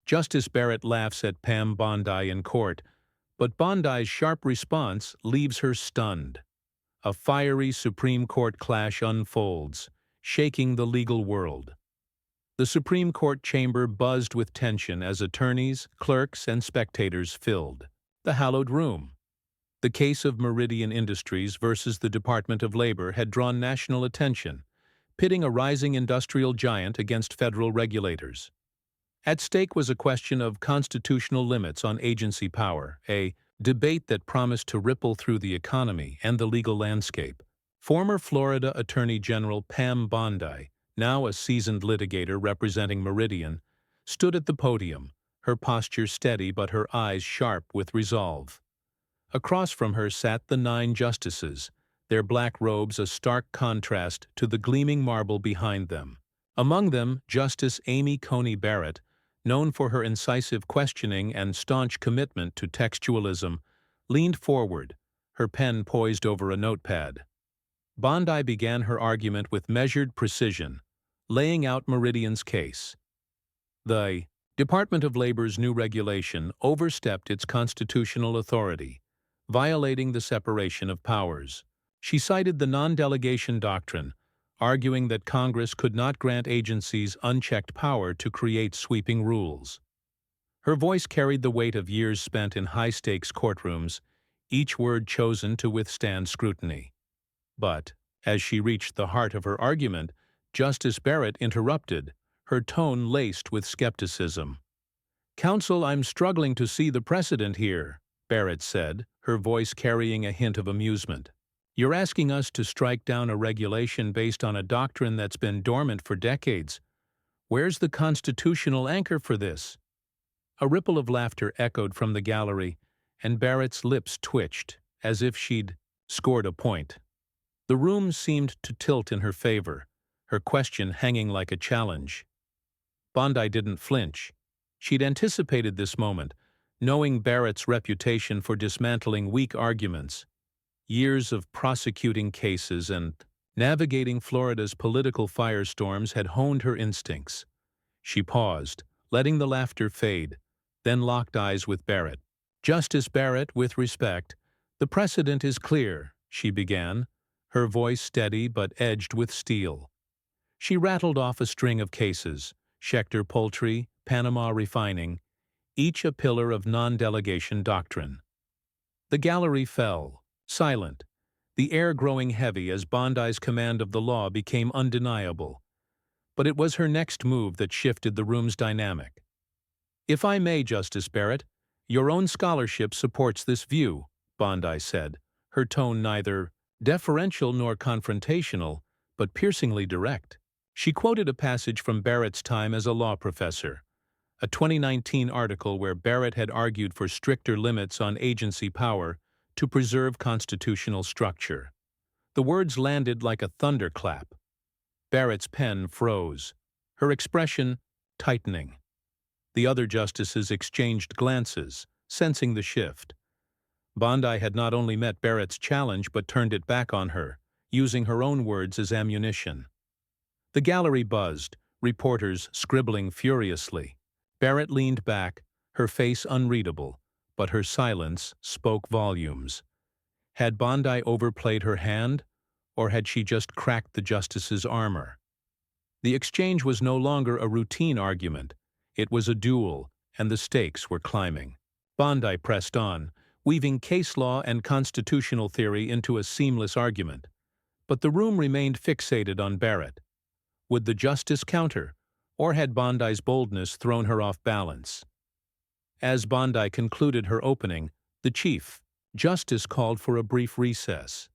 Justice Barrett laughs at Pam Bondi in court, but Bondi's sharp response leaves her stunned. A fiery Supreme Court clash unfolds, shaking the legal world. The Supreme Court chamber buzzed with tension as attorneys, clerks, and spectators filled the hallowed room. The case of Meridian Industries versus the Department of Labor had drawn national attention, pitting a rising industrial giant against federal regulators. At stake was a question of constitutional limits on agency power, a debate that promised to ripple through the economy and the legal landscape. Former Florida Attorney General Pam Bondi, now a seasoned litigator representing Meridian, stood at the podium, her posture steady but her eyes sharp with resolve. Across from her sat the 9 justices, their black robes a stark contrast to the gleaming marble behind them. Among them, Justice Amy Coney Barrett, known for her incisive questioning and staunch commitment to textualism, leaned forward, her pen poised over a notepad. Bondi began her argument with measured precision, laying out Meridian's case. The Department of Labor's new regulation overstepped its constitutional authority, violating the separation of powers. She cited the non-delegation doctrine, arguing that Congress could not grant agencies unchecked power to create sweeping rules. Her voice carried the weight of years spent in high-stakes courtrooms, each word chosen to withstand scrutiny. But, as she reached the heart of her argument, Justice Barrett interrupted, her tone laced with skepticism. "Counsel, I'm struggling to see the precedent here," Barrett said, her voice carrying a hint of amusement. "You're asking us to strike down a regulation based on a doctrine that's been dormant for decades. Where's the constitutional anchor for this?" A ripple of laughter echoed from the gallery, and Barrett's lips twitched, as if she'd scored a point. The room seemed to tilt in her favor, her question hanging like a challenge. Bondi didn't flinch. She'd anticipated this moment, knowing Barrett's reputation for dismantling weak arguments. Years of prosecuting cases and navigating Florida's political firestorms had honed her instincts. She paused, letting the laughter fade, then locked eyes with Barrett. "Justice Barrett, with respect, the precedent is clear," she began, her voice steady but edged with steel. She rattled off a string of cases, Schechter Poultry, Panama Refining, each a pillar of non-delegation doctrine. The gallery fell, silent, the air growing heavy as Bondi's command of the law became undeniable. But it was her next move that shifted the room's dynamic. "If I may, Justice Barrett, your own scholarship supports this view," Bondi said, her tone neither deferential nor confrontational, but piercingly direct. She quoted a passage from Barrett's time as a law professor, a 2019 article where Barrett had argued for stricter limits on agency power to preserve constitutional structure. The words landed like a thunderclap. Barrett's pen froze, her expression tightening. The other justices exchanged glances, sensing the shift. Bondi had not only met Barrett's challenge but turned it back on her, using her own words as ammunition. The gallery buzzed, reporters scribbling furiously. Barrett leaned back, her face unreadable, but her silence spoke volumes. Had Bondi overplayed her hand, or had she just cracked the justice's armor? The exchange was no longer a routine argument. It was a duel, and the stakes were climbing. Bondi pressed on, weaving case law and constitutional theory into a seamless argument. But the room remained fixated on Barrett. Would the justice counter, or had Bondi's boldness thrown her off balance? As Bondi concluded her opening, the Chief Justice called for a brief recess.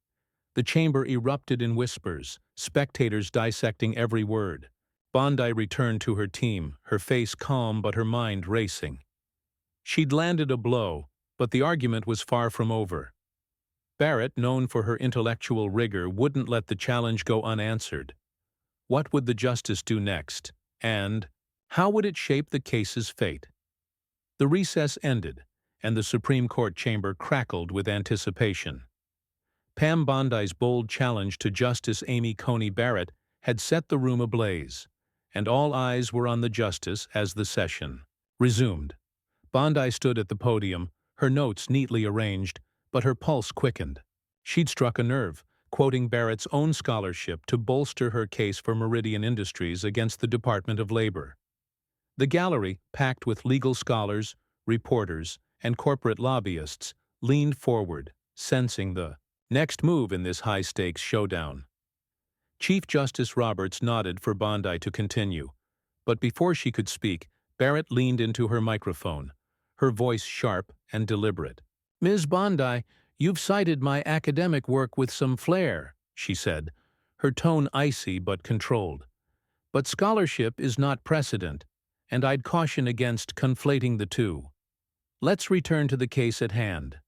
The chamber erupted in whispers, spectators dissecting every word. Bondi returned to her team, her face calm but her mind racing. She'd landed a blow, but the argument was far from over. Barrett, known for her intellectual rigor, wouldn't let the challenge go unanswered. What would the justice do next, and how would it shape the case's fate? The recess ended, and the Supreme Court chamber crackled with anticipation. Pam Bondi's bold challenge to Justice Amy Coney Barrett had set the room ablaze, and all eyes were on the justice as the session Resumed. Bondi stood at the podium, her notes neatly arranged, but her pulse quickened. She'd struck a nerve, quoting Barrett's own scholarship to bolster her case for Meridian Industries against the Department of Labor. The gallery, packed with legal scholars, reporters, and corporate lobbyists, leaned forward, sensing the next move in this high-stakes showdown. Chief Justice Roberts nodded for Bondi to continue, but before she could speak, Barrett leaned into her microphone, her voice sharp and deliberate. "Ms. Bondi, you've cited my academic work with some flair," she said, her tone icy but controlled. "But scholarship is not precedent, and I'd caution against conflating the two. Let's return to the case at hand.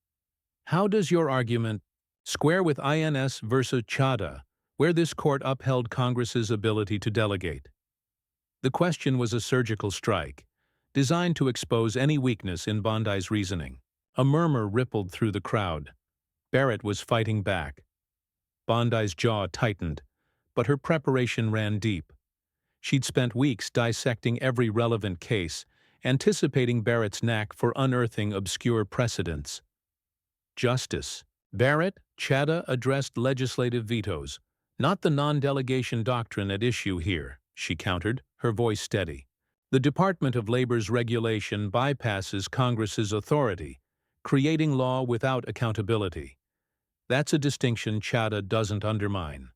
How does your argument square with INS versus Chadha, where this court upheld Congress's ability to delegate?" The question was a surgical strike, designed to expose any weakness in Bondi's reasoning. A murmur rippled through the crowd. Barrett was fighting back. Bondi's jaw tightened, but her preparation ran deep. She'd spent weeks dissecting every relevant case, anticipating Barrett's knack for unearthing obscure precedents. Justice Barrett, Chadha addressed legislative vetoes, not the non-delegation doctrine at issue here, she countered, her voice steady. The Department of Labor's regulation bypasses Congress's authority, creating law without accountability. That's a distinction Chadha doesn't undermine.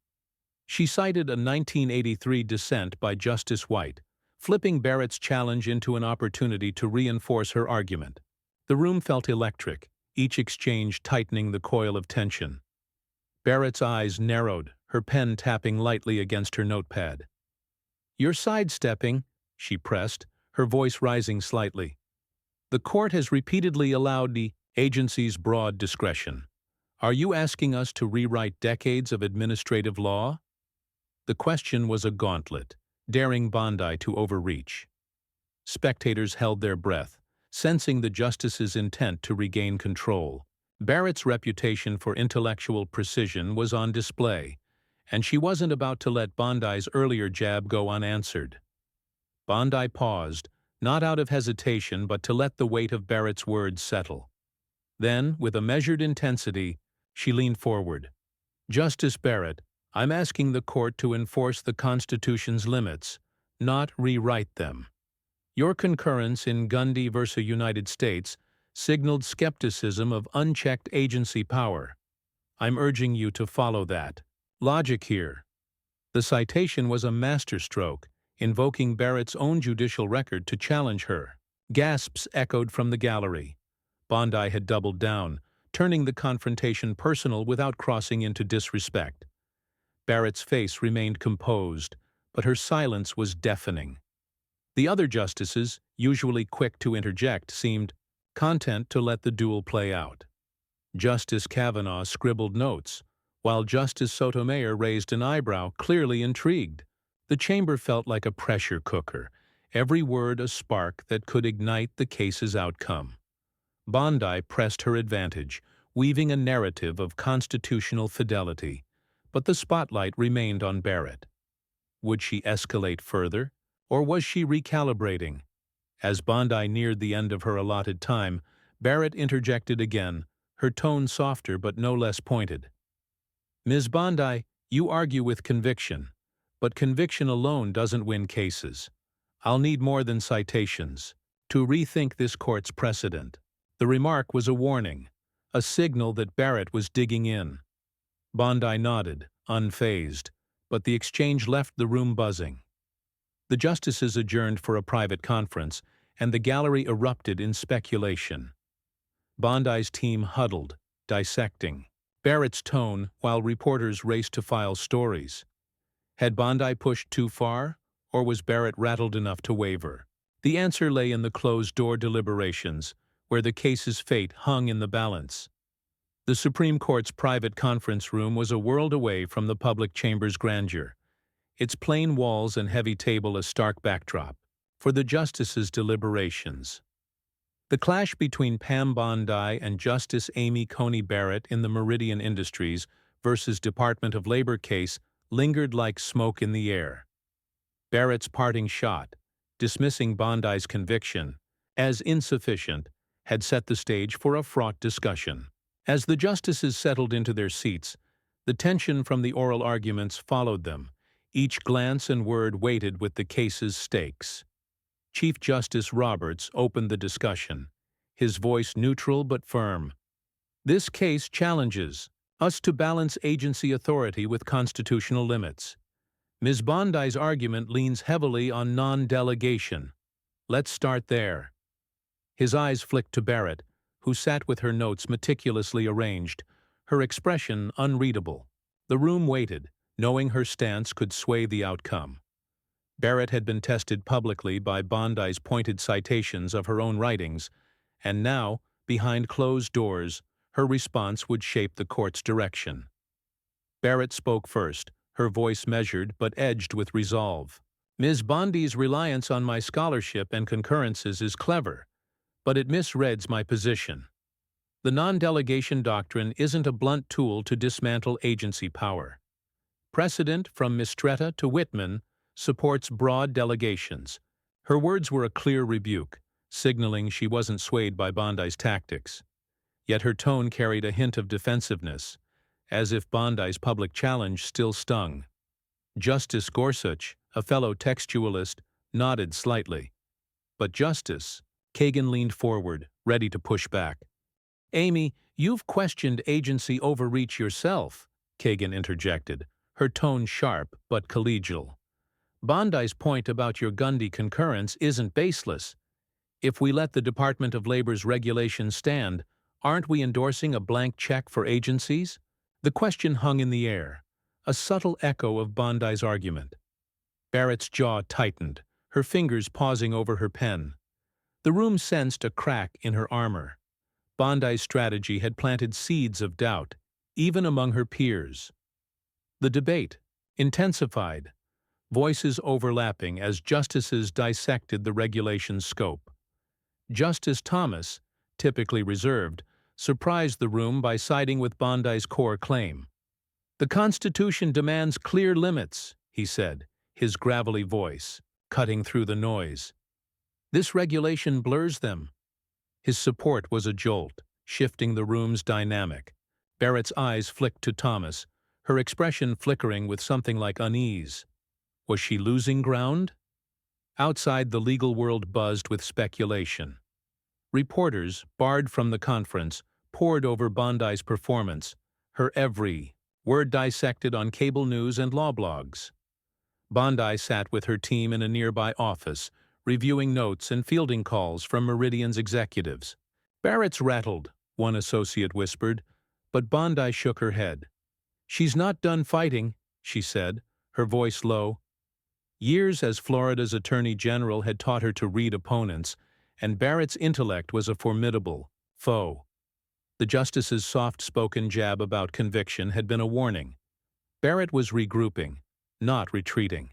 She cited a 1983 dissent by Justice White, flipping Barrett's challenge into an opportunity to reinforce her argument. The room felt electric, each exchange tightening the coil of tension. Barrett's eyes narrowed, her pen tapping lightly against her notepad. "You're sidestepping," she pressed, her voice rising slightly. "The court has repeatedly allowed the agency's broad discretion. Are you asking us to rewrite decades of administrative law?" The question was a gauntlet, daring Bondi to overreach. Spectators held their breath, sensing the justice's intent to regain control. Barrett's reputation for intellectual precision was on display, and she wasn't about to let Bondi's earlier jab go unanswered. Bondi paused, not out of hesitation but to let the weight of Barrett's words settle. Then, with a measured intensity, she leaned forward. "Justice Barrett, I'm asking the court to enforce the Constitution's limits, not rewrite them. Your concurrence in Gundy v. United States signaled skepticism of unchecked agency power. I'm urging you to follow that. Logic here." The citation was a masterstroke, invoking Barrett's own judicial record to challenge her. Gasps echoed from the gallery. Bondi had doubled down, turning the confrontation personal without crossing into disrespect. Barrett's face remained composed, but her silence was deafening. The other justices, usually quick to interject, seemed content to let the duel play out. Justice Kavanaugh scribbled notes, while Justice Sotomayor raised an eyebrow, clearly intrigued. The chamber felt like a pressure cooker, every word a spark that could ignite the case's outcome. Bondi pressed her advantage, weaving a narrative of constitutional fidelity, but the spotlight remained on Barrett. Would she escalate further, or was she recalibrating? As Bondi neared the end of her allotted time, Barrett interjected again, her tone softer but no less pointed. "Ms. Bondi, you argue with conviction, but conviction alone doesn't win cases. I'll need more than citations to rethink this court's precedent." The remark was a warning, a signal that Barrett was digging in. Bondi nodded, unfazed, but the exchange left the room buzzing. The justices adjourned for a private conference, and the gallery erupted in speculation. Bondi's team huddled, dissecting Barrett's tone while reporters raced to file stories. Had Bondi pushed too far, or was Barrett rattled enough to waver? The answer lay in the closed-door deliberations, where the case's fate hung in the balance. The Supreme Court's private conference room was a world away from the public chamber's grandeur, its plain walls and heavy table a stark backdrop for the justices' deliberations. The clash between Pam Bondi and Justice Amy Coney Barrett in the Meridian Industries versus Department of Labor case lingered like smoke in the air. Barrett's parting shot, dismissing Bondi's conviction, as insufficient, had set the stage for a fraught discussion. As the justices settled into their seats, the tension from the oral arguments followed them, each glance and word weighted with the case's stakes. Chief Justice Roberts opened the discussion, his voice neutral but firm. This case challenges us to balance agency authority with constitutional limits. Ms. Bondi's argument leans heavily on non-delegation. Let's start there. His eyes flicked to Barrett, who sat with her notes meticulously arranged, her expression unreadable. The room waited, knowing her stance could sway the outcome. Barrett had been tested publicly by Bondi's pointed citations of her own writings, and now, behind closed doors, her response would shape the court's direction. Barrett spoke first, her voice measured but edged with resolve. Ms. Bondi's reliance on my scholarship and concurrences is clever, but it misreads my position. The non-delegation doctrine isn't a blunt tool to dismantle agency power. Precedent from Mistretta to Whitman supports broad delegations. Her words were a clear rebuke, signaling she wasn't swayed by Bondi's tactics. Yet her tone carried a hint of defensiveness, as if Bondi's public challenge still stung. Justice Gorsuch, a fellow textualist, nodded slightly. But Justice, Kagan leaned forward, ready to push back. Amy, you've questioned agency overreach yourself, Kagan interjected, her tone sharp but collegial. Bondi's point about your Gundy concurrence isn't baseless. If we let the Department of Labor's regulations stand, aren't we endorsing a blank check for agencies? The question hung in the air, a subtle echo of Bondi's argument. Barrett's jaw tightened, her fingers pausing over her pen. The room sensed a crack in her armor. Bondi's strategy had planted seeds of doubt, even among her peers. The debate intensified, voices overlapping as justices dissected the regulation's scope. Justice Thomas, typically reserved, surprised the room by siding with Bondi's core claim. The Constitution demands clear limits, he said, his gravelly voice cutting through the noise. This regulation blurs them. His support was a jolt, shifting the room's dynamic. Barrett's eyes flicked to Thomas, her expression flickering with something like unease. Was she losing ground? Outside, the legal world buzzed with speculation. Reporters, barred from the conference, pored over Bondi's performance, her every word dissected on cable news and law blogs. Bondi sat with her team in a nearby office, reviewing notes and fielding calls from Meridian's executives. Barrett's rattled, one associate whispered, but Bondi shook her head. She's not done fighting, she said, her voice low. Years as Florida's Attorney General had taught her to read opponents, and Barrett's intellect was a formidable foe. The justice's soft-spoken jab about conviction had been a warning. Barrett was regrouping, not retreating.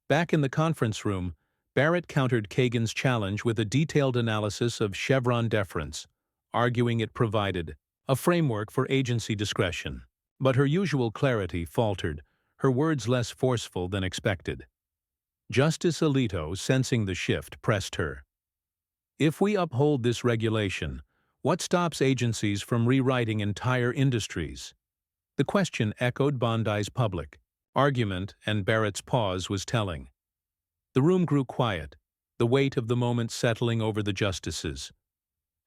Back in the conference room, Barrett countered Kagan's challenge with a detailed analysis of Chevron deference, arguing it provided a framework for agency discretion. But her usual clarity faltered, her words less forceful than expected. Justice Alito, sensing the shift, pressed her. If we uphold this regulation, what stops agencies from rewriting entire industries? The question echoed Bondi's public argument, and Barrett's pause was telling. The room grew quiet, the weight of the moment settling over the justices.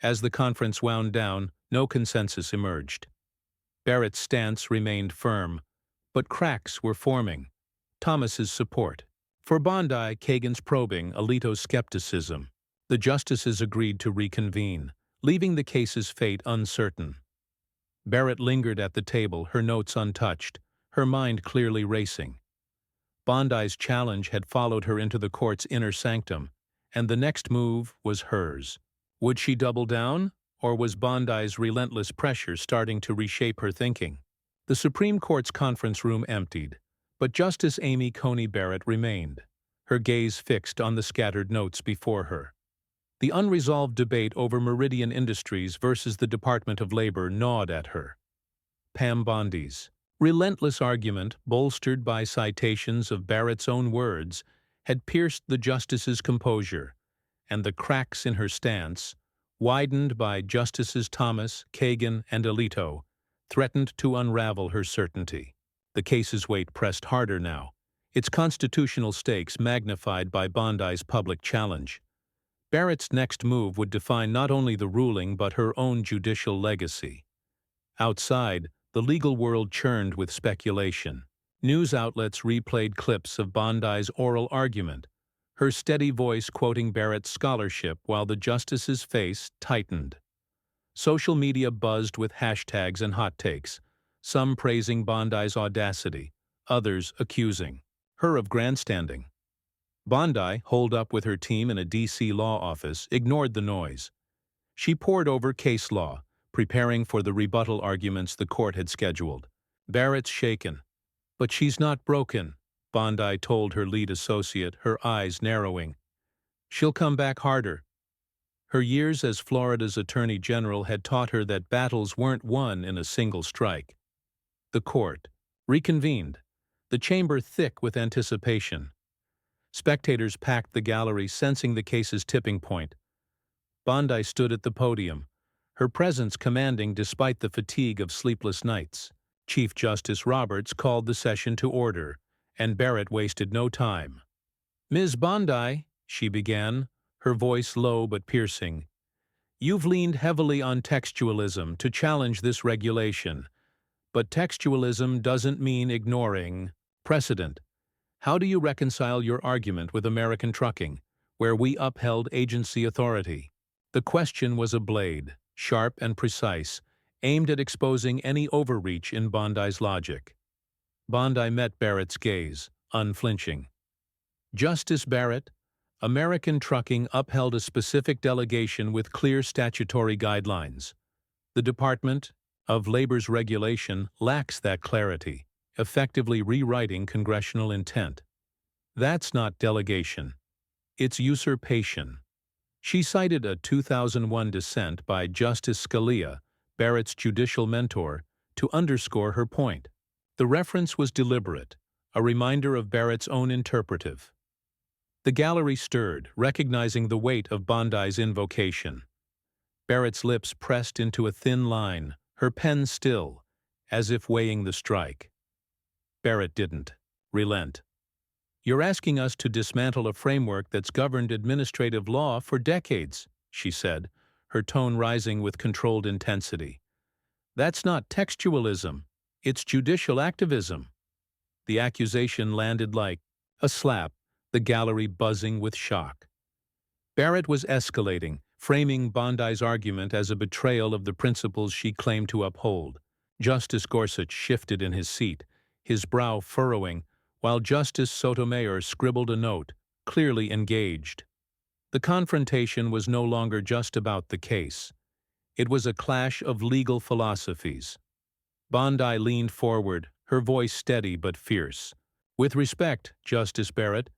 As the conference wound down, no consensus emerged. Barrett's stance remained firm, but cracks were forming. Thomas's support. For Bondi, Kagan's probing, Alito's skepticism. The justices agreed to reconvene, leaving the case's fate uncertain. Barrett lingered at the table, her notes untouched, her mind clearly racing. Bondi's challenge had followed her into the court's inner sanctum, and the next move was hers. Would she double down, or was Bondi's relentless pressure starting to reshape her thinking? The Supreme Court's conference room emptied, but Justice Amy Coney Barrett remained, her gaze fixed on the scattered notes before her. The unresolved debate over Meridian Industries versus the Department of Labor gnawed at her. Pam Bondi's relentless argument, bolstered by citations of Barrett's own words, had pierced the justice's composure, and the cracks in her stance, widened by Justices Thomas, Kagan, and Alito, threatened to unravel her certainty. The case's weight pressed harder now, its constitutional stakes magnified by Bondi's public challenge. Barrett's next move would define not only the ruling but her own judicial legacy. Outside, the legal world churned with speculation. News outlets replayed clips of Bondi's oral argument, her steady voice quoting Barrett's scholarship while the justice's face tightened. Social media buzzed with hashtags and hot takes, some praising Bondi's audacity, others accusing her of grandstanding. Bondi, holed up with her team in a D.C. law office, ignored the noise. She pored over case law, preparing for the rebuttal arguments the court had scheduled. Barrett's shaken. "But she's not broken," Bondi told her lead associate, her eyes narrowing. "She'll come back harder." Her years as Florida's Attorney General had taught her that battles weren't won in a single strike. The court reconvened, the chamber thick with anticipation. Spectators packed the gallery, sensing the case's tipping point. Bondi stood at the podium, her presence commanding despite the fatigue of sleepless nights. Chief Justice Roberts called the session to order, and Barrett wasted no time. "Ms. Bondi," she began, her voice low but piercing, "you've leaned heavily on textualism to challenge this regulation, but textualism doesn't mean ignoring precedent. How do you reconcile your argument with American trucking, where we upheld agency authority?" The question was a blade, sharp and precise, aimed at exposing any overreach in Bondi's logic. Bondi met Barrett's gaze, unflinching. "Justice Barrett, American trucking upheld a specific delegation with clear statutory guidelines. The Department of Labor's regulation lacks that clarity, effectively rewriting congressional intent. That's not delegation. It's usurpation." She cited a 2001 dissent by Justice Scalia, Barrett's judicial mentor, to underscore her point. The reference was deliberate, a reminder of Barrett's own interpretive. The gallery stirred, recognizing the weight of Bondi's invocation. Barrett's lips pressed into a thin line, her pen still, as if weighing the strike. Barrett didn't relent. "You're asking us to dismantle a framework that's governed administrative law for decades," she said, her tone rising with controlled intensity. "That's not textualism, it's judicial activism." The accusation landed like a slap, the gallery buzzing with shock. Barrett was escalating, framing Bondi's argument as a betrayal of the principles she claimed to uphold. Justice Gorsuch shifted in his seat, his brow furrowing, while Justice Sotomayor scribbled a note, clearly engaged. The confrontation was no longer just about the case. It was a clash of legal philosophies. Bondi leaned forward, her voice steady but fierce. "With respect, Justice Barrett,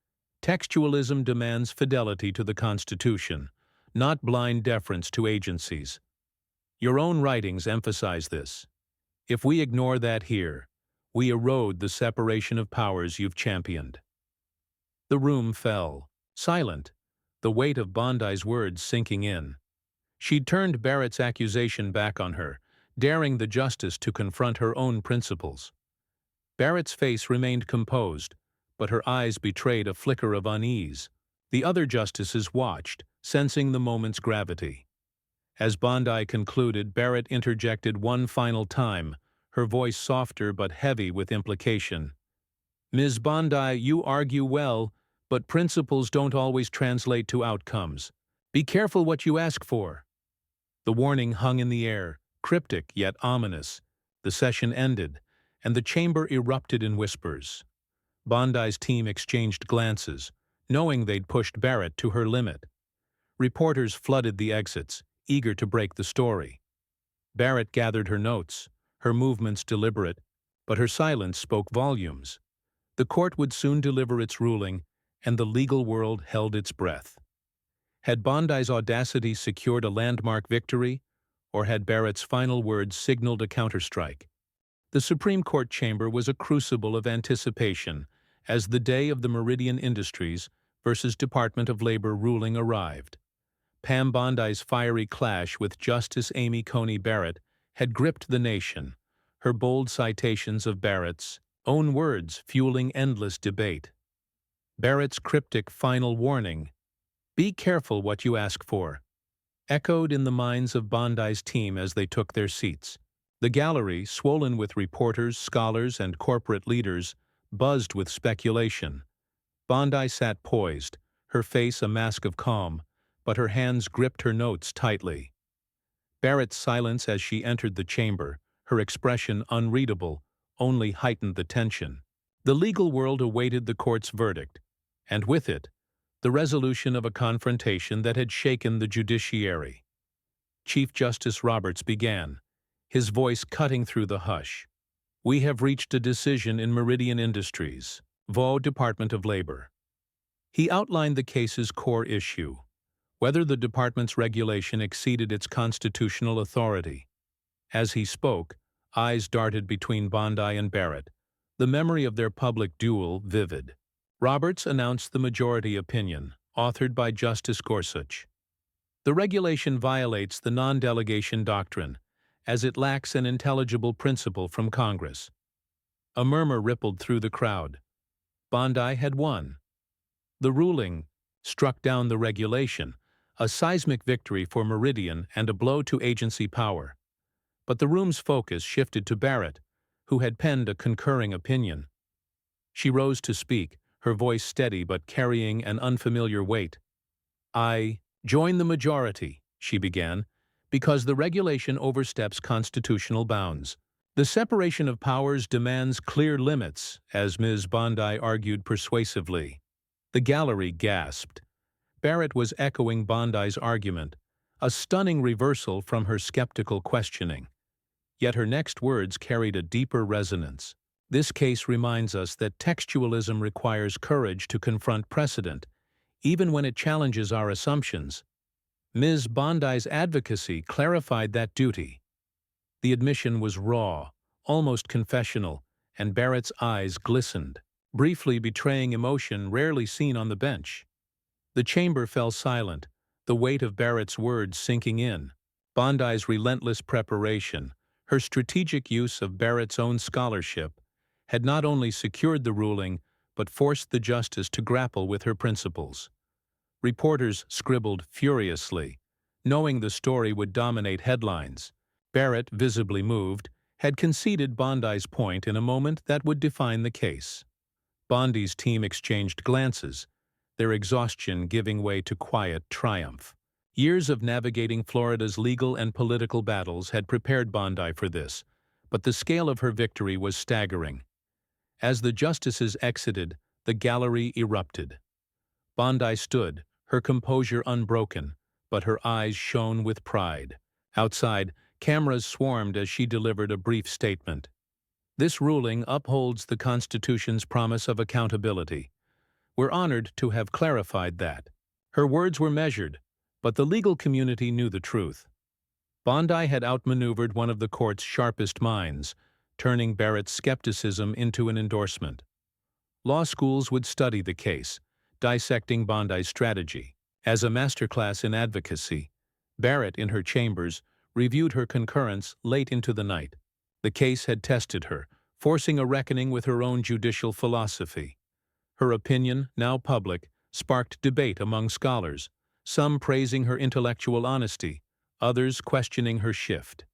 textualism demands fidelity to the Constitution, not blind deference to agencies. Your own writings emphasize this. If we ignore that here, we erode the separation of powers you've championed." The room fell, silent, the weight of Bondi's words sinking in. She'd turned Barrett's accusation back on her, daring the justice to confront her own principles. Barrett's face remained composed, but her eyes betrayed a flicker of unease. The other justices watched, sensing the moment's gravity. As Bondi concluded, Barrett interjected one final time, her voice softer but heavy with implication. "Ms. Bondi, you argue well, but principles don't always translate to outcomes. Be careful what you ask for." The warning hung in the air, cryptic yet ominous. The session ended, and the chamber erupted in whispers. Bondi's team exchanged glances, knowing they'd pushed Barrett to her limit. Reporters flooded the exits, eager to break the story. Barrett gathered her notes, her movements deliberate, but her silence spoke volumes. The court would soon deliver its ruling, and the legal world held its breath. Had Bondi's audacity secured a landmark victory, or had Barrett's final words signaled a counterstrike? The Supreme Court chamber was a crucible of anticipation as the day of the Meridian Industries versus Department of Labor ruling arrived. Pam Bondi's fiery clash with Justice Amy Coney Barrett had gripped the nation, her bold citations of Barrett's own words fueling endless debate. Barrett's cryptic final warning, "Be careful what you ask for," echoed in the minds of Bondi's team as they took their seats. The gallery, swollen with reporters, scholars, and corporate leaders, buzzed with speculation. Bondi sat poised, her face a mask of calm, but her hands gripped her notes tightly. Barrett's silence as she entered the chamber, her expression unreadable, only heightened the tension. The legal world awaited the court's verdict, and with it, the resolution of a confrontation that had shaken the judiciary. Chief Justice Roberts began, his voice cutting through the hush. "We have reached a decision in Meridian Industries, VO Department of Labor." He outlined the case's core issue, whether the department's regulation exceeded its constitutional authority. As he spoke, eyes darted between Bondi and Barrett, the memory of their public duel vivid. Roberts announced the majority opinion, authored by Justice Gorsuch. The regulation violates the non-delegation doctrine, as it lacks an intelligible principle from Congress. A murmur rippled through the crowd. Bondi had won. The ruling struck down the regulation, a seismic victory for Meridian and a blow to agency power. But the room's focus shifted to Barrett, who had penned a concurring opinion. She rose to speak, her voice steady but carrying an unfamiliar weight. "I join the majority," she began, "because the regulation oversteps constitutional bounds. The separation of powers demands clear limits," as Ms. Bondi argued persuasively. The gallery gasped. Barrett was echoing Bondi's argument, a stunning reversal from her skeptical questioning. Yet her next words carried a deeper resonance. "This case reminds us that textualism requires courage to confront precedent, even when it challenges our assumptions." Ms. Bondi's advocacy clarified that duty. The admission was raw, almost confessional, and Barrett's eyes glistened, briefly betraying emotion rarely seen on the bench. The chamber fell silent, the weight of Barrett's words sinking in. Bondi's relentless preparation, her strategic use of Barrett's own scholarship, had not only secured the ruling, but forced the justice to grapple with her principles. Reporters scribbled furiously, knowing the story would dominate headlines. Barrett, visibly moved, had conceded Bondi's point in a moment that would define the case. Bondi's team exchanged glances, their exhaustion giving way to quiet triumph. Years of navigating Florida's legal and political battles had prepared Bondi for this, but the scale of her victory was staggering. As the justices exited, the gallery erupted. Bondi stood, her composure unbroken, but her eyes shone with pride. Outside, cameras swarmed as she delivered a brief statement. "This ruling upholds the Constitution's promise of accountability. We're honored to have clarified that." Her words were measured, but the legal community knew the truth. Bondi had outmaneuvered one of the court's sharpest minds, turning Barrett's skepticism into an endorsement. Law schools would study the case, dissecting Bondi's strategy. As a masterclass in advocacy, Barrett, in her chambers, reviewed her concurrence late into the night. The case had tested her, forcing a reckoning with her own judicial philosophy. Her opinion, now public, sparked debate among scholars, some praising her intellectual honesty, others questioning her shift.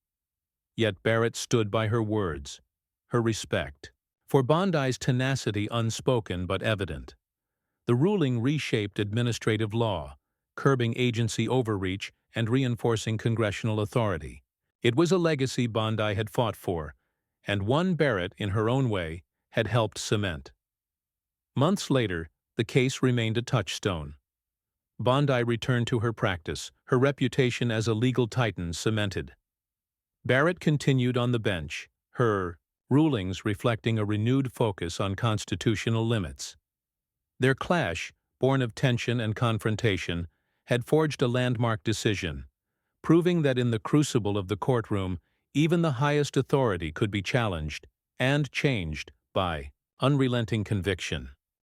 Yet Barrett stood by her words, her respect. For Bondi's tenacity unspoken but evident. The ruling reshaped administrative law, curbing agency overreach and reinforcing congressional authority. It was a legacy Bondi had fought for, and one Barrett, in her own way, had helped cement. Months later, the case remained a touchstone. Bondi returned to her practice, her reputation as a legal titan cemented. Barrett continued on the bench, her rulings reflecting a renewed focus on constitutional limits. Their clash, born of tension and confrontation, had forged a landmark decision, proving that in the crucible of the courtroom, even the highest authority could be challenged and changed by unrelenting conviction.